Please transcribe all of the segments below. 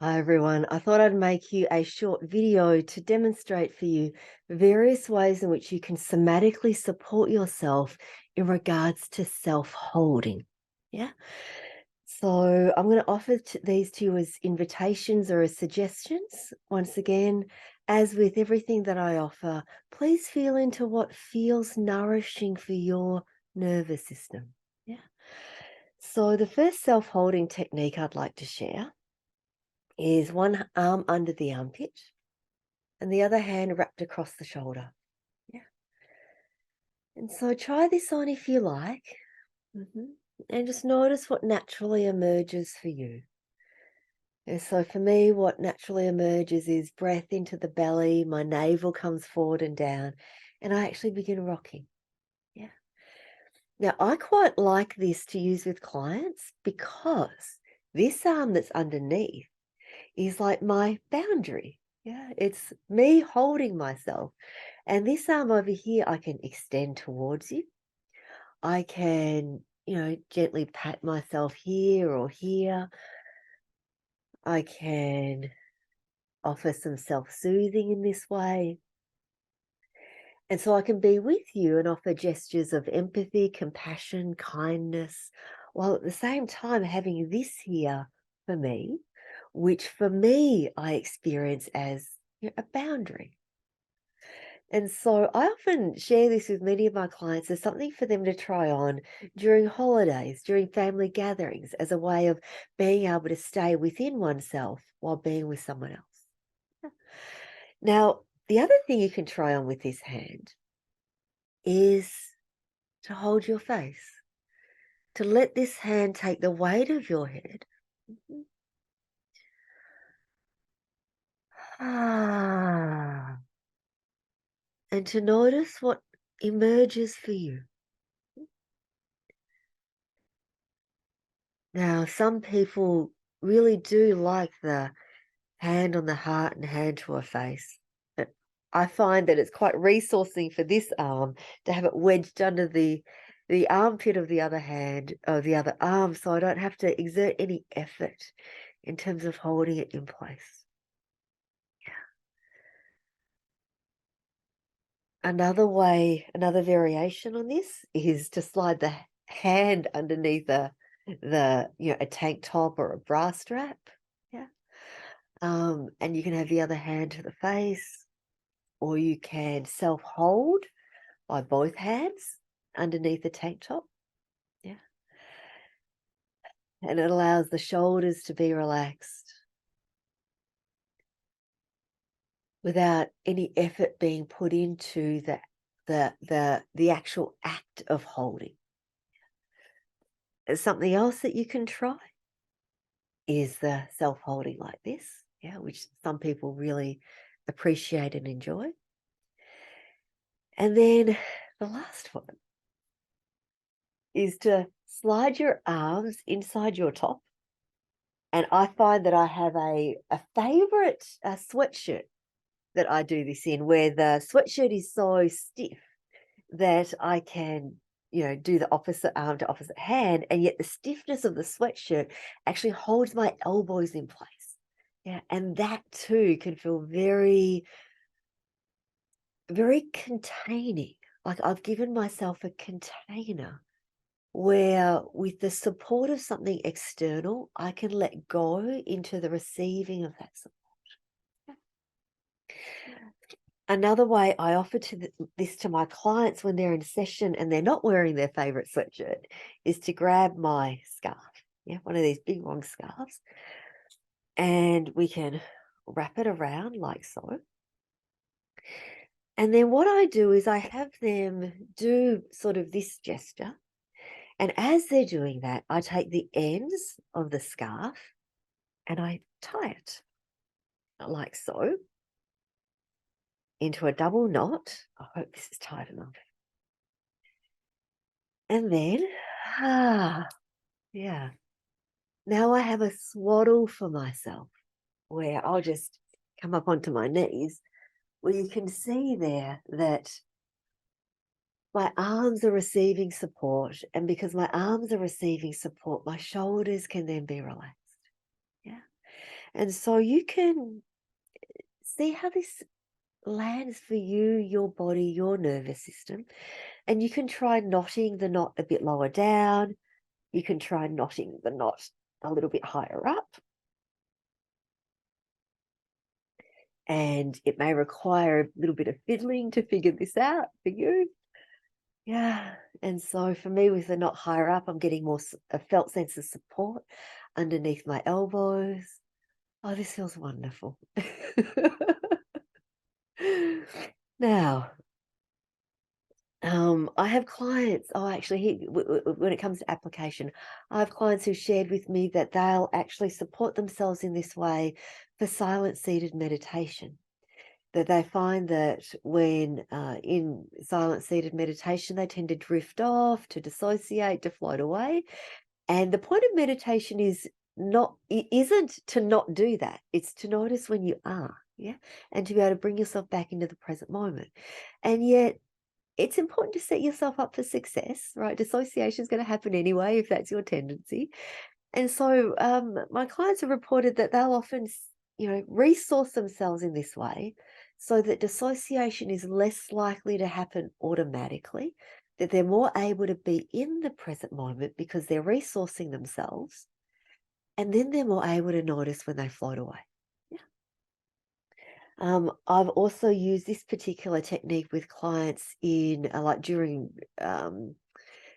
Hi everyone. I thought I'd make you a short video to demonstrate for you various ways in which you can somatically support yourself in regards to self-holding. Yeah. So I'm going to offer these to you as invitations or as suggestions. Once again, as with everything that I offer, please feel into what feels nourishing for your nervous system. Yeah. So the first self-holding technique I'd like to share is one arm under the armpit and the other hand wrapped across the shoulder. Yeah. And so try this on if you like. And just notice what naturally emerges for you. And so for me, what naturally emerges is breath into the belly, my navel comes forward and down, and I actually begin rocking. Yeah. Now, I quite like this to use with clients because this arm that's underneath is like my boundary. Yeah, it's me holding myself. And this arm over here, I can extend towards you. I can, gently pat myself here or here. I can offer some self-soothing in this way. And so I can be with you and offer gestures of empathy, compassion, kindness, while at the same time having this here for me, which for me I experience as a boundary. And so I often share this with many of my clients as something for them to try on during holidays, during family gatherings, as a way of being able to stay within oneself while being with someone else. Yeah. Now, the other thing you can try on with this hand is to hold your face, to let this hand take the weight of your head. Mhm. Ah, and to notice what emerges for you. Now, some people really do like the hand on the heart and hand to a face. But I find that it's quite resourcing for this arm to have it wedged under the armpit of the other hand or the other arm, so I don't have to exert any effort in terms of holding it in place. Another way, another variation on this is to slide the hand underneath a tank top or a bra strap. Yeah. And you can have the other hand to the face, or you can self-hold by both hands underneath the tank top. Yeah. And it allows the shoulders to be relaxed without any effort being put into the actual act of holding. Something else that you can try is the self-holding like this, yeah, which some people really appreciate and enjoy. And then the last one is to slide your arms inside your top. And I find that I have a favorite sweatshirt that I do this in, where the sweatshirt is so stiff that I can, do the opposite arm to opposite hand, and yet the stiffness of the sweatshirt actually holds my elbows in place. Yeah, and that too can feel very, very containing. Like I've given myself a container where, with the support of something external, I can let go into the receiving of that support. Another way I offer this to my clients when they're in session and they're not wearing their favorite sweatshirt is to grab my scarf, yeah, one of these big long scarves, and we can wrap it around like so. And then what I do is I have them do sort of this gesture. And as they're doing that, I take the ends of the scarf and I tie it like so into a double knot. I hope this is tight enough. And then, yeah, now I have a swaddle for myself where I'll just come up onto my knees, where you can see there that my arms are receiving support. And because my arms are receiving support, my shoulders can then be relaxed. Yeah. And so you can see how this lands for you, your body, your nervous system. And you can try knotting the knot a bit lower down. You can try knotting the knot a little bit higher up. And it may require a little bit of fiddling to figure this out for you. Yeah. And so for me, with the knot higher up, I'm getting more a felt sense of support underneath my elbows. Oh, this feels wonderful. Now, I have clients. Oh, actually, when it comes to application, I have clients who shared with me that they'll actually support themselves in this way for silent seated meditation. That they find that when in silent seated meditation, they tend to drift off, to dissociate, to float away. And the point of meditation isn't to not do that. It's to notice when you are, yeah, and to be able to bring yourself back into the present moment. And yet, it's important to set yourself up for success, right? Dissociation is going to happen anyway if that's your tendency. And so my clients have reported that they'll often, resource themselves in this way so that dissociation is less likely to happen automatically, that they're more able to be in the present moment because they're resourcing themselves, and then they're more able to notice when they float away. Yeah. I've also used this particular technique with clients in like during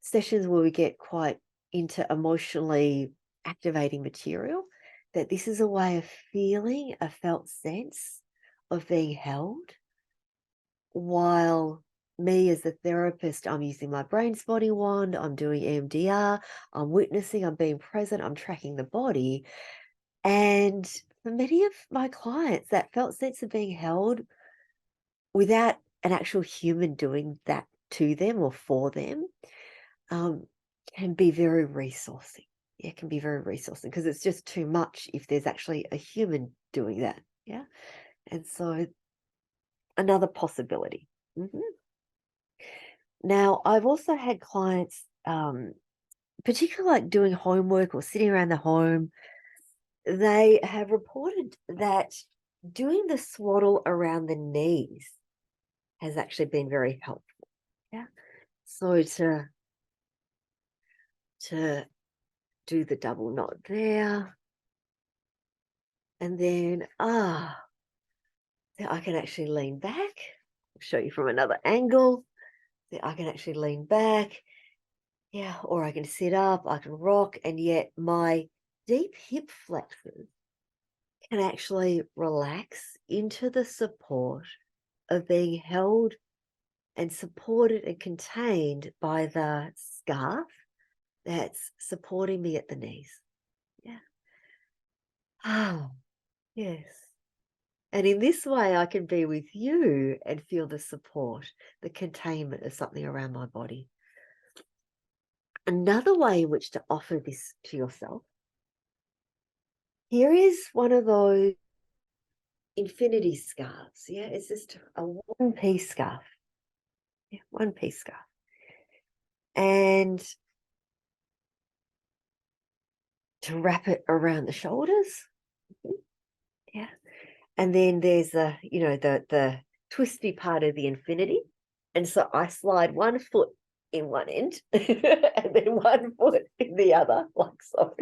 sessions where we get quite into emotionally activating material, that this is a way of feeling a felt sense of being held, while me as a therapist, I'm using my brain spotting wand, I'm doing EMDR, I'm witnessing, I'm being present, I'm tracking the body. And for many of my clients, that felt sense of being held without an actual human doing that to them or for them, can be very resourcing. It can be very resourcing because it's just too much if there's actually a human doing that. Yeah. And so another possibility. Now, I've also had clients, particularly like doing homework or sitting around the home, they have reported that doing the swaddle around the knees has actually been very helpful. Yeah. So to do the double knot there. And then, I can actually lean back. I'll show you from another angle. I can actually lean back. Yeah, or I can sit up, I can rock, and yet my deep hip flexors can actually relax into the support of being held and supported and contained by the scarf that's supporting me at the knees. Yeah. Oh, yes. And in this way, I can be with you and feel the support, the containment of something around my body. Another way in which to offer this to yourself, here is one of those infinity scarves. Yeah, it's just a one-piece scarf. Yeah, one-piece scarf. And to wrap it around the shoulders. Yeah. And then there's the twisty part of the infinity. And so I slide one foot in one end and then one foot in the other, like so.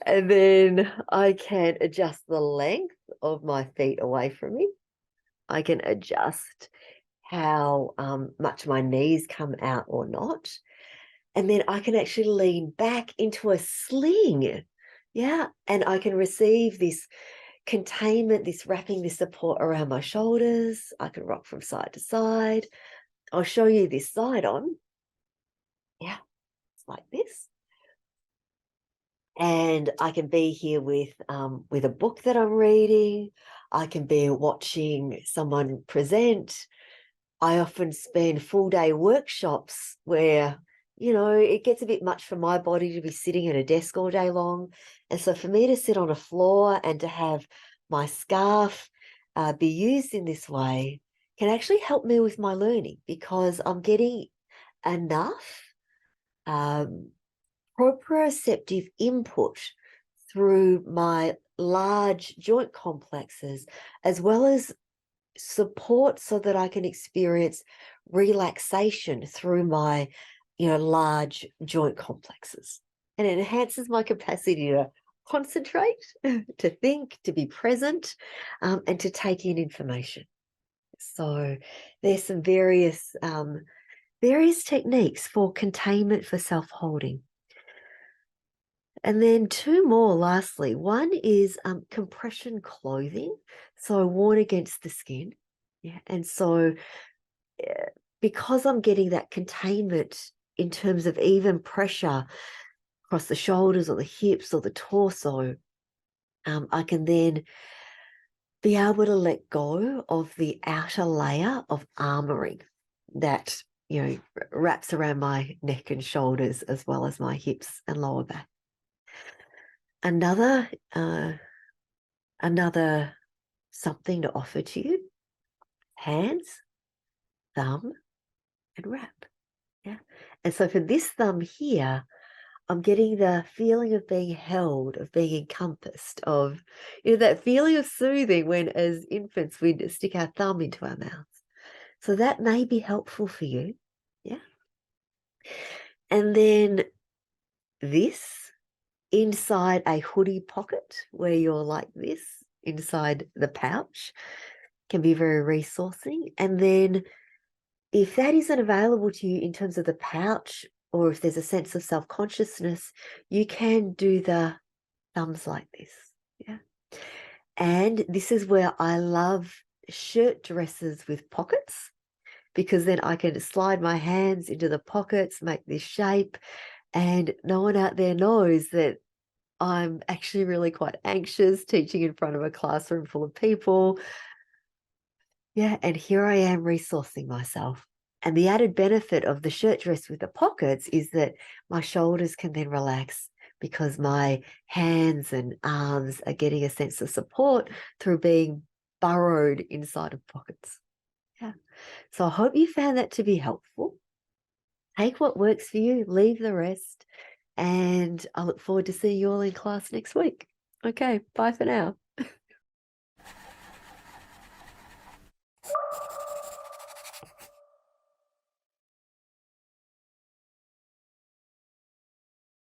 And then I can adjust the length of my feet away from me. I can adjust how much my knees come out or not. And then I can actually lean back into a sling. Yeah. And I can receive this containment, this wrapping, this support around my shoulders. I can rock from side to side. I'll show you this side on. Yeah, it's like this. And I can be here with a book that I'm reading. I can be watching someone present. I often spend full day workshops where, it gets a bit much for my body to be sitting at a desk all day long. And so for me to sit on a floor and to have my scarf be used in this way can actually help me with my learning, because I'm getting enough proprioceptive input through my large joint complexes, as well as support so that I can experience relaxation through my, large joint complexes. And it enhances my capacity to concentrate, to think, to be present, and to take in information. So there's some various techniques for containment, for self-holding. And then two more, lastly. One is compression clothing, so worn against the skin. Yeah, and so because I'm getting that containment in terms of even pressure across the shoulders or the hips or the torso, I can then be able to let go of the outer layer of armoring that, wraps around my neck and shoulders, as well as my hips and lower back. Another something to offer to you: hands, thumb, and wrap. Yeah. And so for this thumb here, I'm getting the feeling of being held, of being encompassed, of, that feeling of soothing when as infants we'd stick our thumb into our mouths. So that may be helpful for you. Yeah. And then this inside a hoodie pocket, where you're like this inside the pouch, can be very resourcing. And then if that isn't available to you in terms of the pouch, or if there's a sense of self-consciousness, you can do the thumbs like this. Yeah. And this is where I love shirt dresses with pockets, because then I can slide my hands into the pockets, make this shape, and no one out there knows that I'm actually really quite anxious teaching in front of a classroom full of people. Yeah, and here I am resourcing myself. And the added benefit of the shirt dress with the pockets is that my shoulders can then relax, because my hands and arms are getting a sense of support through being burrowed inside of pockets. Yeah. So I hope you found that to be helpful. Take what works for you, leave the rest. And I look forward to seeing you all in class next week. Okay, bye for now.